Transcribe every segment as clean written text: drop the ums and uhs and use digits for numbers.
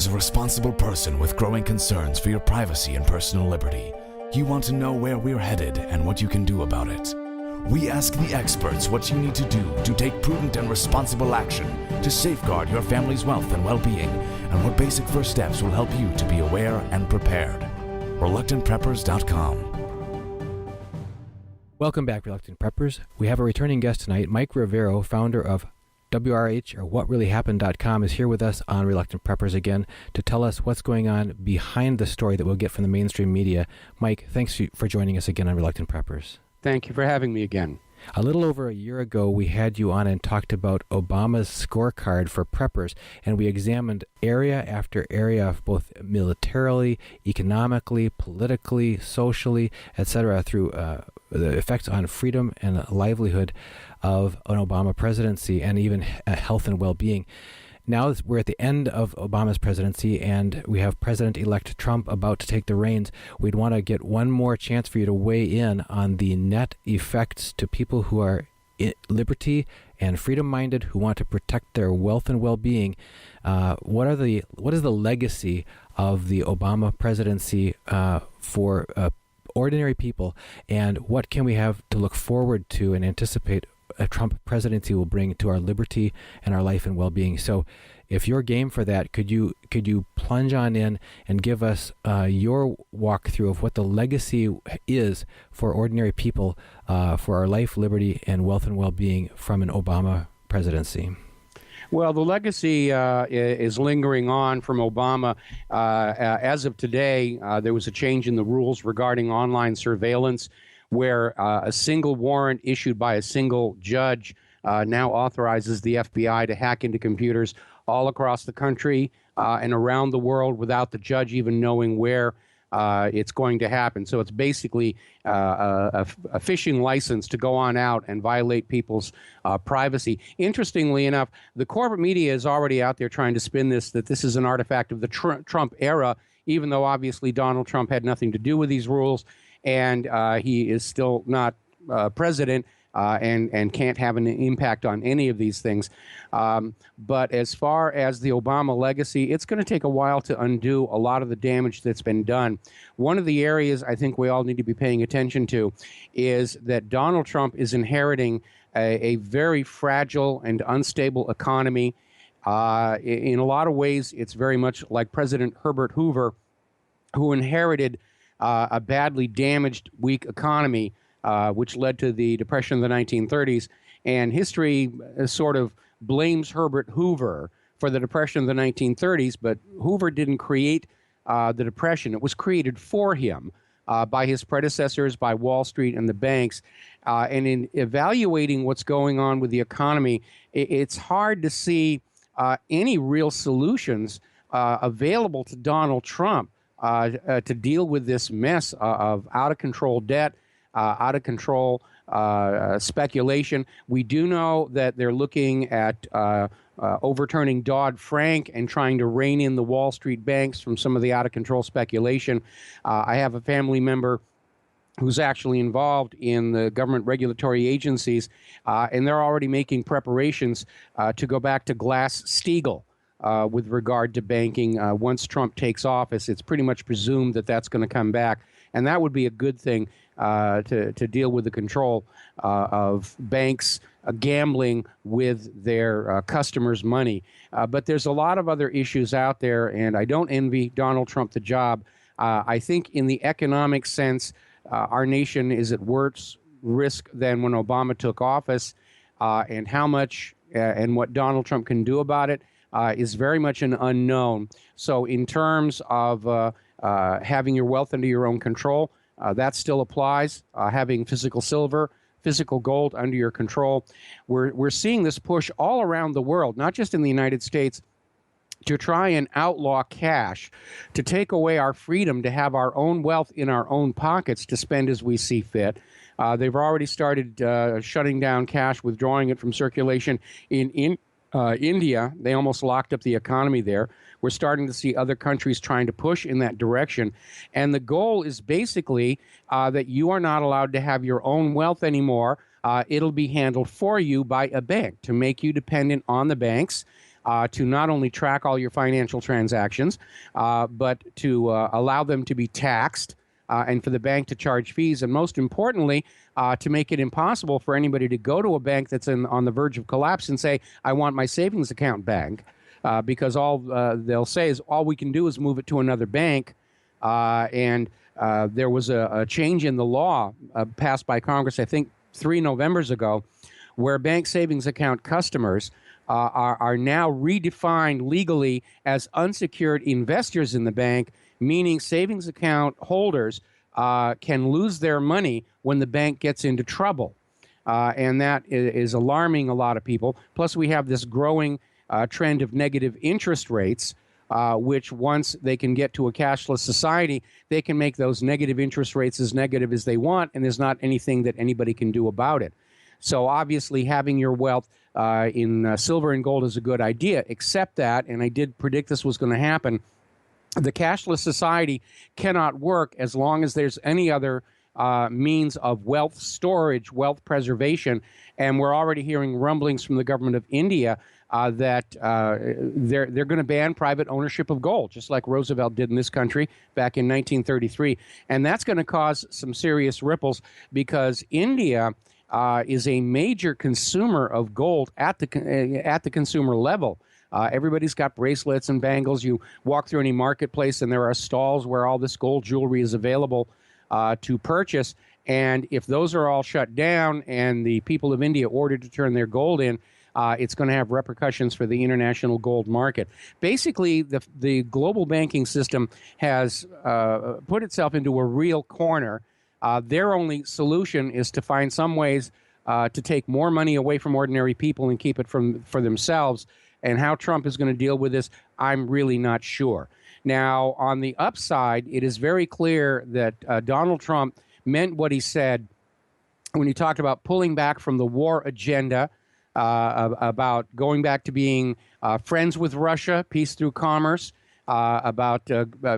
As a responsible person with growing concerns for your privacy and personal liberty, you want to know where we're headed and what you can do about it. We ask the experts what you need to do to take prudent and responsible action to safeguard your family's wealth and well-being, and what basic first steps will help you to be aware and prepared. ReluctantPreppers.com. Welcome back, Reluctant Preppers. We have a returning guest tonight. Mike Rivero, founder of WRH, or WhatReallyHappened.com, is here with us on Reluctant Preppers again to tell us what's going on behind the story that we'll get from the mainstream media. Mike, thanks for joining us again on Reluctant Preppers. Thank you for having me again. A little over a year ago, we had you on and talked about Obama's scorecard for preppers, and we examined area after area, both militarily, economically, politically, socially, etc., through the effects on freedom and livelihood of an Obama presidency, and even health and well-being. Now we're at the end of Obama's presidency, and we have President-elect Trump about to take the reins. We'd want to get one more chance for you to weigh in on the net effects to people who are liberty and freedom-minded, who want to protect their wealth and well-being. What is the legacy of the Obama presidency for ordinary people, and what can we have to look forward to and anticipate a Trump presidency will bring to our liberty and our life and well-being? So if you're game for that, could you plunge on in and give us your walkthrough of what the legacy is for ordinary people for our life, liberty, and wealth and well-being from an Obama presidency? Well, the legacy is lingering on from Obama. As of today, there was a change in the rules regarding online surveillance, where a single warrant issued by a single judge now authorizes the FBI to hack into computers all across the country and around the world without the judge even knowing where it's going to happen. So it's basically a fishing license to go on out and violate people's privacy. Interestingly enough, the corporate media is already out there trying to spin that this is an artifact of the Trump era, even though obviously Donald Trump had nothing to do with these rules. And he is still not president and can't have an impact on any of these things. But as far as the Obama legacy, it's going to take a while to undo a lot of the damage that's been done. One of the areas I think we all need to be paying attention to is that Donald Trump is inheriting a very fragile and unstable economy. In a lot of ways, it's very much like President Herbert Hoover, who inherited a badly damaged, weak economy, which led to the Depression of the 1930s. And history sort of blames Herbert Hoover for the Depression of the 1930s, but Hoover didn't create the Depression. It was created for him by his predecessors, by Wall Street and the banks. And in evaluating what's going on with the economy, it's hard to see any real solutions available to Donald Trump to deal with this mess of out-of-control debt, out-of-control speculation. We do know that they're looking at overturning Dodd-Frank and trying to rein in the Wall Street banks from some of the out-of-control speculation. I have a family member who's actually involved in the government regulatory agencies, and they're already making preparations to go back to Glass-Steagall. With regard to banking, once Trump takes office, it's pretty much presumed that that's going to come back. And that would be a good thing to deal with the control of banks gambling with their customers' money. But there's a lot of other issues out there, and I don't envy Donald Trump the job. I think in the economic sense, our nation is at worse risk than when Obama took office, and how much and what Donald Trump can do about it is very much an unknown. So in terms of having your wealth under your own control, that still applies. Having physical silver, physical gold under your control. We're seeing this push all around the world, not just in the United States, to try and outlaw cash, to take away our freedom to have our own wealth in our own pockets to spend as we see fit. They've already started shutting down cash, withdrawing it from circulation in India. They almost locked up the economy there. We're starting to see other countries trying to push in that direction. And the goal is basically that you are not allowed to have your own wealth anymore. It'll be handled for you by a bank to make you dependent on the banks. to not only track all your financial transactions, but to allow them to be taxed and for the bank to charge fees, and most importantly, to make it impossible for anybody to go to a bank that's on the verge of collapse and say, I want my savings account back, because all they'll say is all we can do is move it to another bank. And there was a change in the law passed by Congress, I think 3 Novembers ago, where bank savings account customers are now redefined legally as unsecured investors in the bank, meaning savings account holders can lose their money when the bank gets into trouble. And that is alarming a lot of people. Plus, we have this growing trend of negative interest rates, which once they can get to a cashless society, they can make those negative interest rates as negative as they want, and there's not anything that anybody can do about it. So obviously having your wealth in silver and gold is a good idea, except that, and I did predict this was going to happen, the cashless society cannot work as long as there's any other means of wealth storage, wealth preservation. And we're already hearing rumblings from the government of India that they're going to ban private ownership of gold, just like Roosevelt did in this country back in 1933. And that's going to cause some serious ripples because India is a major consumer of gold at the consumer level. Everybody's got bracelets and bangles. You walk through any marketplace and there are stalls where all this gold jewelry is available to purchase. And if those are all shut down and the people of India ordered to turn their gold in, it's going to have repercussions for the international gold market. Basically, the global banking system has put itself into a real corner. Their only solution is to find some ways to take more money away from ordinary people and keep it for themselves. And how Trump is going to deal with this, I'm really not sure. Now, on the upside, it is very clear that Donald Trump meant what he said when he talked about pulling back from the war agenda, about going back to being friends with Russia, peace through commerce, about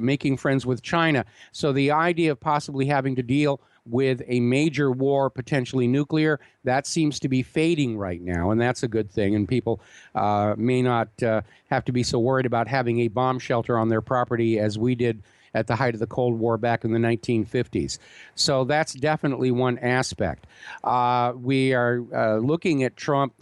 making friends with China. So the idea of possibly having to deal with a major war, potentially nuclear, that seems to be fading right now, and that's a good thing. And people may not have to be so worried about having a bomb shelter on their property as we did at the height of the Cold War back in the 1950s. So that's definitely one aspect. We are looking at Trump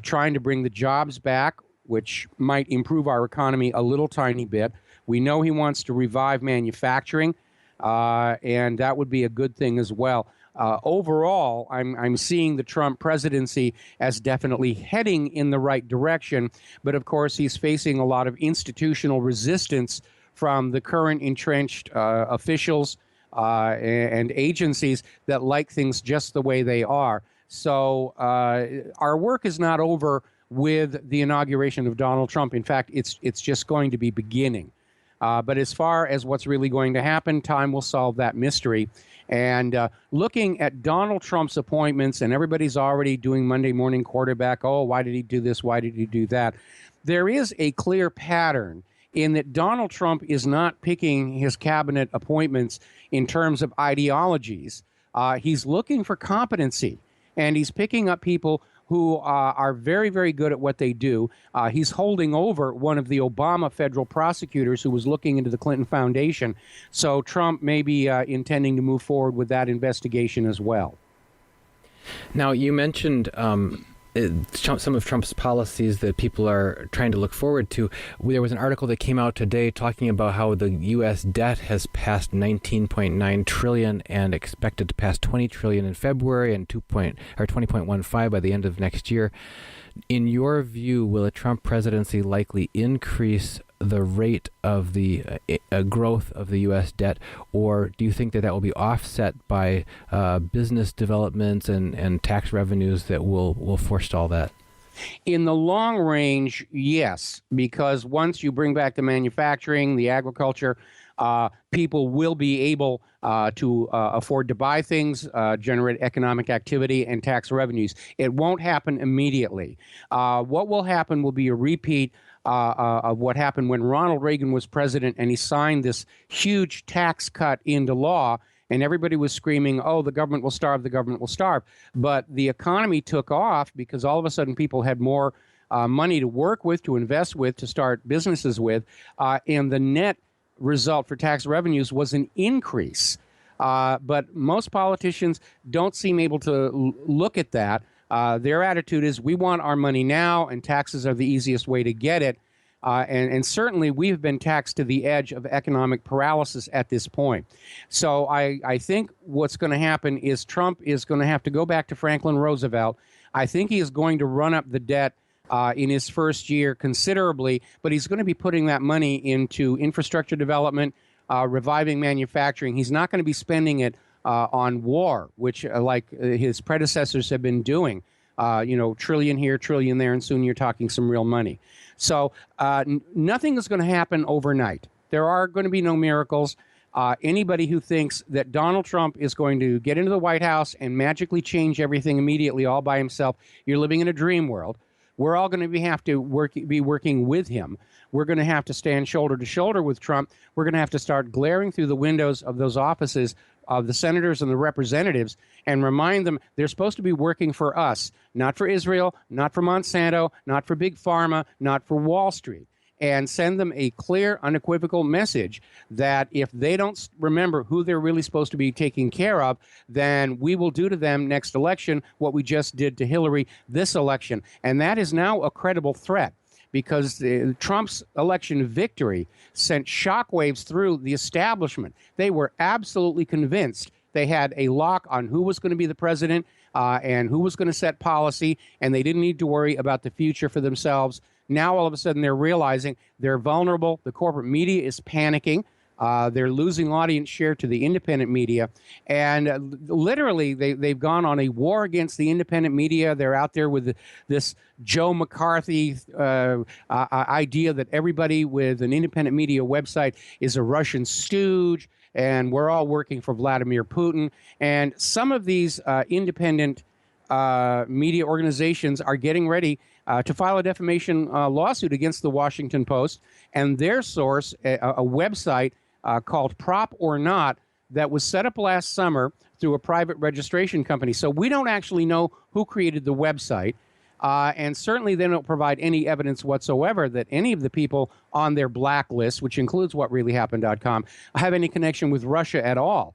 trying to bring the jobs back, which might improve our economy a little tiny bit. We know he wants to revive manufacturing, and that would be a good thing as well. Overall, I'm seeing the Trump presidency as definitely heading in the right direction, but of course he's facing a lot of institutional resistance from the current entrenched officials and agencies that like things just the way they are. So our work is not over with the inauguration of Donald Trump. In fact, it's just going to be beginning. But as far as what's really going to happen, time will solve that mystery. And looking at Donald Trump's appointments, and everybody's already doing Monday morning quarterback, oh, why did he do this? Why did he do that? There is a clear pattern in that Donald Trump is not picking his cabinet appointments in terms of ideologies. He's looking for competency, and he's picking up people who are very, very good at what they do. He's holding over one of the Obama federal prosecutors who was looking into the Clinton Foundation. So Trump may be intending to move forward with that investigation as well. Now, you mentioned some of Trump's policies that people are trying to look forward to. There was an article that came out today talking about how the U.S. debt has passed $19.9 trillion and expected to pass $20 trillion in February and 20.15 by the end of next year. In your view, will a Trump presidency likely increase the rate of the growth of the U.S. debt, or do you think that will be offset by business developments and tax revenues that will forestall that? In the long range, yes, because once you bring back the manufacturing, the agriculture, people will be able to afford to buy things, generate economic activity and tax revenues. It won't happen immediately. What will happen will be a repeat of what happened when Ronald Reagan was president and he signed this huge tax cut into law, and everybody was screaming, oh, the government will starve, the government will starve. But the economy took off because all of a sudden people had more money to work with, to invest with, to start businesses with, and the net result for tax revenues was an increase. But most politicians don't seem able to look at that. Their attitude is, we want our money now, and taxes are the easiest way to get it. And certainly we've been taxed to the edge of economic paralysis at this point. So I think what's going to happen is Trump is going to have to go back to Franklin Roosevelt. I think he is going to run up the debt in his first year considerably, but he's going to be putting that money into infrastructure development, reviving manufacturing. He's not going to be spending it on war, which like his predecessors have been doing. Trillion here, trillion there, and soon you're talking some real money. So nothing is going to happen overnight. There are going to be no miracles. Anybody who thinks that Donald Trump is going to get into the White House and magically change everything immediately all by himself, you're living in a dream world. We're all going to be working with him. We're going to have to stand shoulder to shoulder with Trump. We're going to have to start glaring through the windows of those offices of the senators and the representatives and remind them they're supposed to be working for us, not for Israel, not for Monsanto, not for Big Pharma, not for Wall Street, and send them a clear, unequivocal message that if they don't remember who they're really supposed to be taking care of, then we will do to them next election what we just did to Hillary this election. And that is now a credible threat, because Trump's election victory sent shockwaves through the establishment. They were absolutely convinced they had a lock on who was going to be the president and who was going to set policy, and they didn't need to worry about the future for themselves. Now, all of a sudden, they're realizing they're vulnerable. The corporate media is panicking. They're losing audience share to the independent media. And literally, they've gone on a war against the independent media. They're out there with this Joe McCarthy idea that everybody with an independent media website is a Russian stooge, and we're all working for Vladimir Putin. And some of these independent media organizations are getting ready to file a defamation lawsuit against the Washington Post and their source, a website called Prop or Not, that was set up last summer through a private registration company. So we don't actually know who created the website, and certainly they don't provide any evidence whatsoever that any of the people on their blacklist, which includes whatreallyhappened.com, have any connection with Russia at all.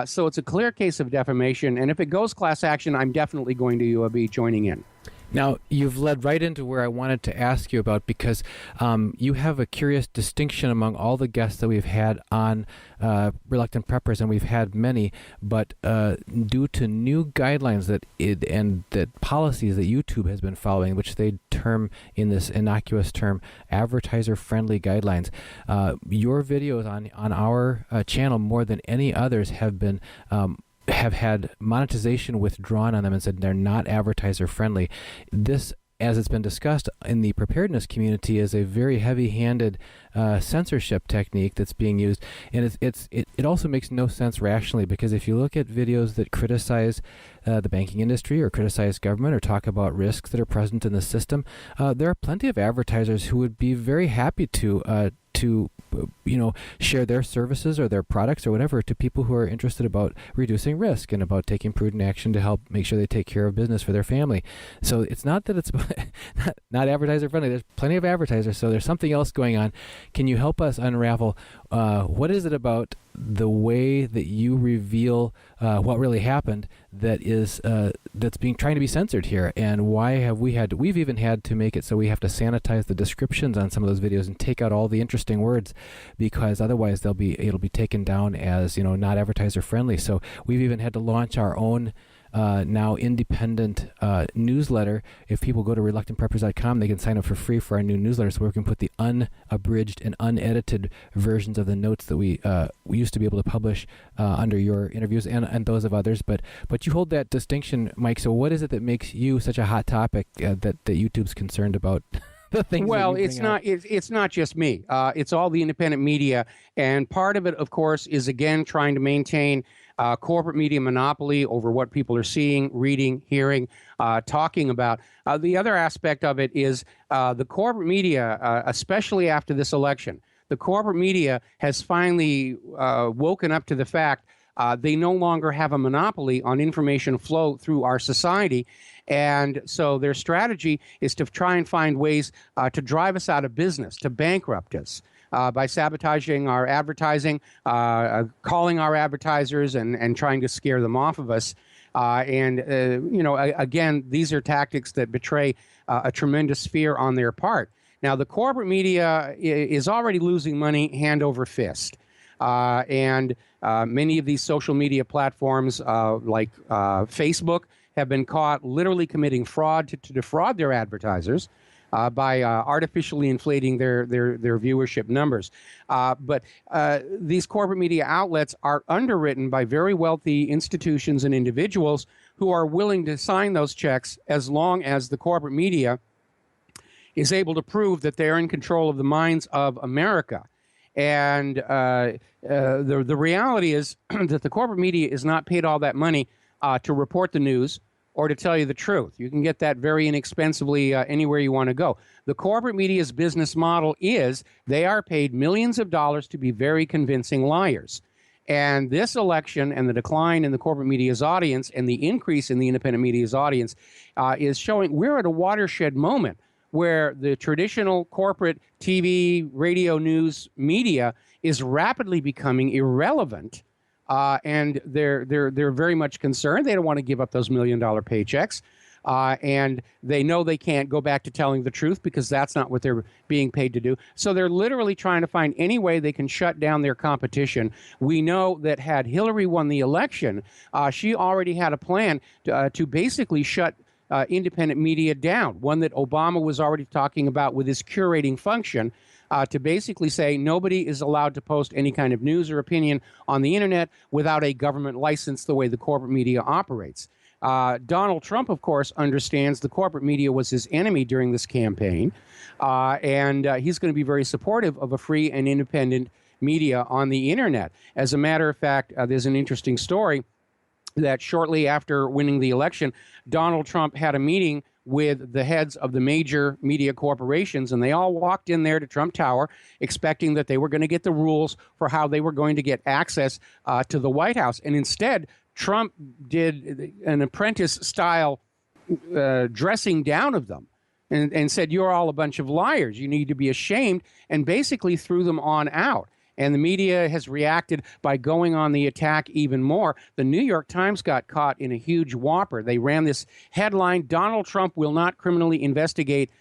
So it's a clear case of defamation, and if it goes class action, I'm definitely going to be joining in. Now, you've led right into where I wanted to ask you about, because you have a curious distinction among all the guests that we've had on Reluctant Preppers, and we've had many, but due to new guidelines that policies that YouTube has been following, which they term in this innocuous term advertiser-friendly guidelines, your videos on our channel more than any others have been have had monetization withdrawn on them and said they're not advertiser friendly. This, as it's been discussed in the preparedness community, is a very heavy-handed censorship technique that's being used, and it also makes no sense rationally, because if you look at videos that criticize the banking industry or criticize government or talk about risks that are present in the system, there are plenty of advertisers who would be very happy to share their services or their products or whatever to people who are interested about reducing risk and about taking prudent action to help make sure they take care of business for their family. So it's not that it's not advertiser friendly. There's plenty of advertisers, so there's something else going on. Can you help us unravel what is it about the way that you reveal what really happened that is that's trying to be censored here, and why have we've even had to make it so we have to sanitize the descriptions on some of those videos and take out all the interesting words, because otherwise it'll be taken down as not advertiser friendly. So we've even had to launch our own now independent newsletter. If people go to reluctantpreppers.com, they can sign up for free for our new newsletter, so we can put the unabridged and unedited versions of the notes that we used to be able to publish under your interviews and those of others. But you hold that distinction, Mike. So what is it that makes you such a hot topic that YouTube's concerned about? Well, it's not just me. It's all the independent media, and part of it, of course, is again trying to maintain corporate media monopoly over what people are seeing, reading, hearing, talking about. The other aspect of it is the corporate media, especially after this election. The corporate media has finally woken up to the fact They no longer have a monopoly on information flow through our society. And so their strategy is to try and find ways to drive us out of business, to bankrupt us. By sabotaging our advertising, calling our advertisers and trying to scare them off of us. Again, these are tactics that betray a tremendous fear on their part. Now, the corporate media is already losing money hand over fist. And many of these social media platforms like Facebook have been caught literally committing fraud to defraud their advertisers. By artificially inflating their viewership numbers. But these corporate media outlets are underwritten by very wealthy institutions and individuals who are willing to sign those checks as long as the corporate media is able to prove that they're in control of the minds of America. And the reality is that the corporate media is not paid all that money to report the news or to tell you the truth. You can get that very inexpensively anywhere you want to go. The corporate media's business model is they are paid millions of dollars to be very convincing liars. And this election and the decline in the corporate media's audience and the increase in the independent media's audience is showing we're at a watershed moment where the traditional corporate TV, radio, news media is rapidly becoming irrelevant. And they're very much concerned. They don't want to give up those $1 million paychecks. And they know they can't go back to telling the truth because that's not what they're being paid to do. So they're literally trying to find any way they can shut down their competition. We know that had Hillary won the election, she already had a plan to basically shut independent media down, one that Obama was already talking about with his curating function. To basically say nobody is allowed to post any kind of news or opinion on the internet without a government license the way the corporate media operates. Donald Trump, of course, understands the corporate media was his enemy during this campaign, and he's going to be very supportive of a free and independent media on the internet. As a matter of fact, there's an interesting story that shortly after winning the election, Donald Trump had a meeting with the heads of the major media corporations, and they all walked in there to Trump Tower expecting that they were going to get the rules for how they were going to get access to the White House. And instead, Trump did an apprentice-style dressing down of them and said, you're all a bunch of liars. You need to be ashamed, and basically threw them on out. And the media has reacted by going on the attack even more. The New York Times got caught in a huge whopper. They ran this headline, Donald Trump will not criminally investigate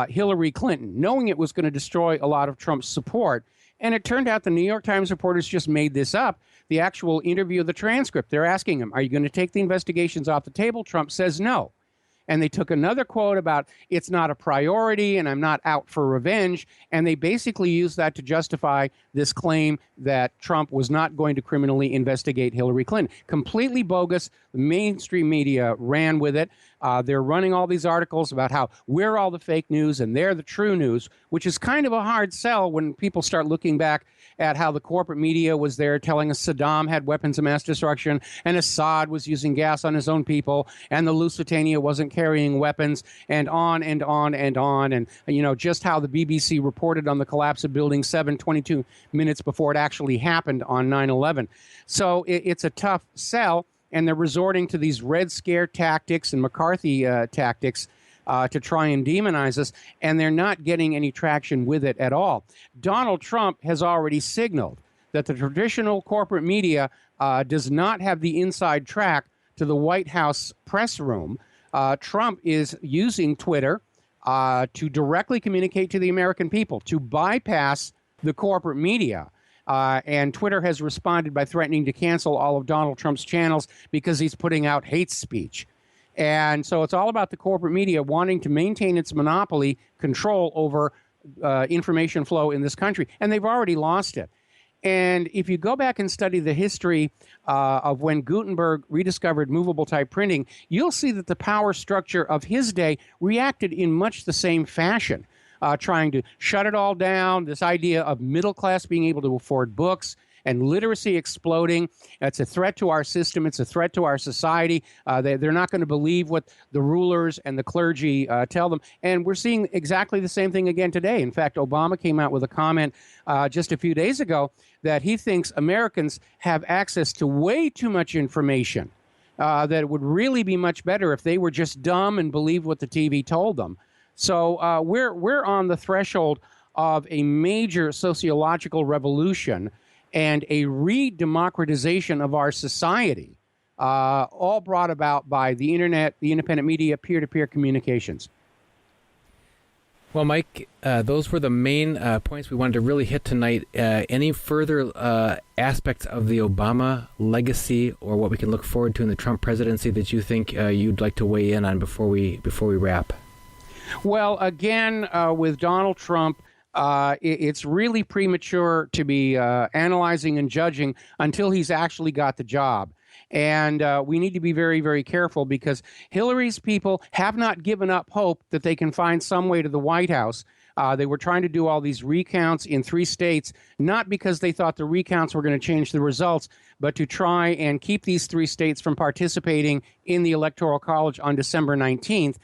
Hillary Clinton, knowing it was going to destroy a lot of Trump's support. And it turned out the New York Times reporters just made this up. The actual interview, the transcript, they're asking him, are you going to take the investigations off the table? Trump says no. And they took another quote about it's not a priority and I'm not out for revenge. And they basically used that to justify this claim that Trump was not going to criminally investigate Hillary Clinton. Completely bogus. The mainstream media ran with it. They're running all these articles about how we're all the fake news and they're the true news, which is kind of a hard sell when people start looking back at how the corporate media was there telling us Saddam had weapons of mass destruction and Assad was using gas on his own people and the Lusitania wasn't carrying weapons, and on and on and on. And, you know, just how the BBC reported on the collapse of Building 7 22 minutes before it actually happened on 9/11. So it's a tough sell, and they're resorting to these Red Scare tactics and McCarthy tactics to try and demonize us, and they're not getting any traction with it at all. Donald Trump has already signaled that the traditional corporate media does not have the inside track to the White House press room. Trump is using Twitter to directly communicate to the American people, to bypass the corporate media. And Twitter has responded by threatening to cancel all of Donald Trump's channels because he's putting out hate speech. And so it's all about the corporate media wanting to maintain its monopoly control over information flow in this country. And they've already lost it. And if you go back and study the history of when Gutenberg rediscovered movable type printing, you'll see that the power structure of his day reacted in much the same fashion, trying to shut it all down, this idea of middle class being able to afford books, and literacy exploding. It's a threat to our system. It's a threat to our society. They're not going to believe what the rulers and the clergy tell them. And we're seeing exactly the same thing again today. In fact, Obama came out with a comment just a few days ago that he thinks Americans have access to way too much information, that it would really be much better if they were just dumb and believed what the TV told them. So we're on the threshold of a major sociological revolution and a re-democratization of our society, all brought about by the internet, the independent media, peer-to-peer communications. Well, Mike, those were the main points we wanted to really hit tonight. Any further aspects of the Obama legacy or what we can look forward to in the Trump presidency that you think you'd like to weigh in on before we wrap? Well, again, with Donald Trump, it's really premature to be analyzing and judging until he's actually got the job. And we need to be very, very careful because Hillary's people have not given up hope that they can find some way to the White House. They were trying to do all these recounts in 3 states, not because they thought the recounts were going to change the results, but to try and keep these 3 states from participating in the Electoral College on December 19th,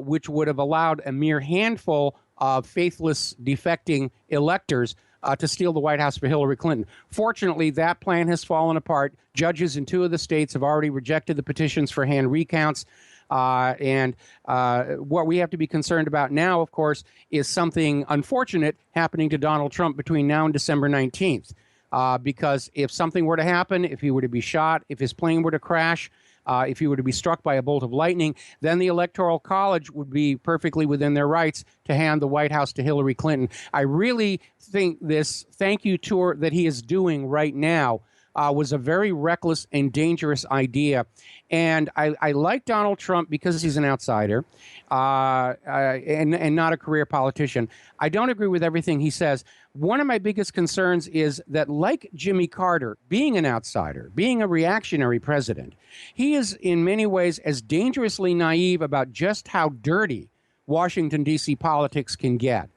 which would have allowed a mere handful of faithless, defecting electors to steal the White House for Hillary Clinton. Fortunately, that plan has fallen apart. Judges in 2 of the states have already rejected the petitions for hand recounts. And what we have to be concerned about now, of course, is something unfortunate happening to Donald Trump between now and December 19th. Because if something were to happen, if he were to be shot, if his plane were to crash, if he were to be struck by a bolt of lightning, then the Electoral College would be perfectly within their rights to hand the White House to Hillary Clinton. I really think this thank you tour that he is doing right now was a very reckless and dangerous idea. And I like Donald Trump because he's an outsider and not a career politician. I don't agree with everything he says. One of my biggest concerns is that, like Jimmy Carter, being an outsider, being a reactionary president, he is in many ways as dangerously naive about just how dirty Washington, D.C. politics can get.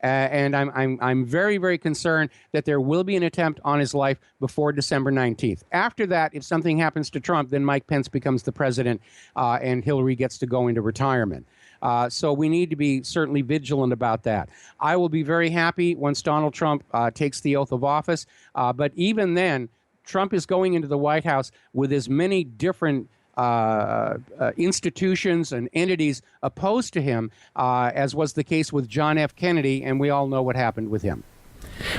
And I'm very, very concerned that there will be an attempt on his life before December 19th. After that, if something happens to Trump, then Mike Pence becomes the president and Hillary gets to go into retirement. So we need to be certainly vigilant about that. I will be very happy once Donald Trump takes the oath of office. But even then, Trump is going into the White House with as many different institutions and entities opposed to him, as was the case with John F. Kennedy, and we all know what happened with him.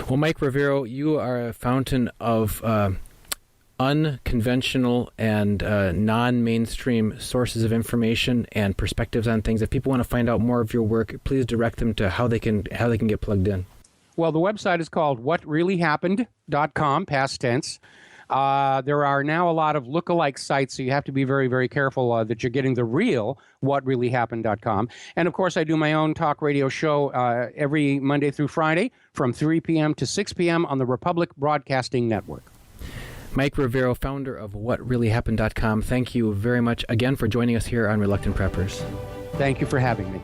Well, Mike Rivero, you are a fountain of unconventional and non-mainstream sources of information and perspectives on things. If people want to find out more of your work, please direct them to how they can get plugged in. Well, the website is called whatreallyhappened.com, past tense. There are now a lot of lookalike sites, so you have to be very, very careful that you're getting the real whatreallyhappened.com. And, of course, I do my own talk radio show every Monday through Friday from 3 p.m. to 6 p.m. on the Republic Broadcasting Network. Mike Rivero, founder of whatreallyhappened.com, thank you very much again for joining us here on Reluctant Preppers. Thank you for having me.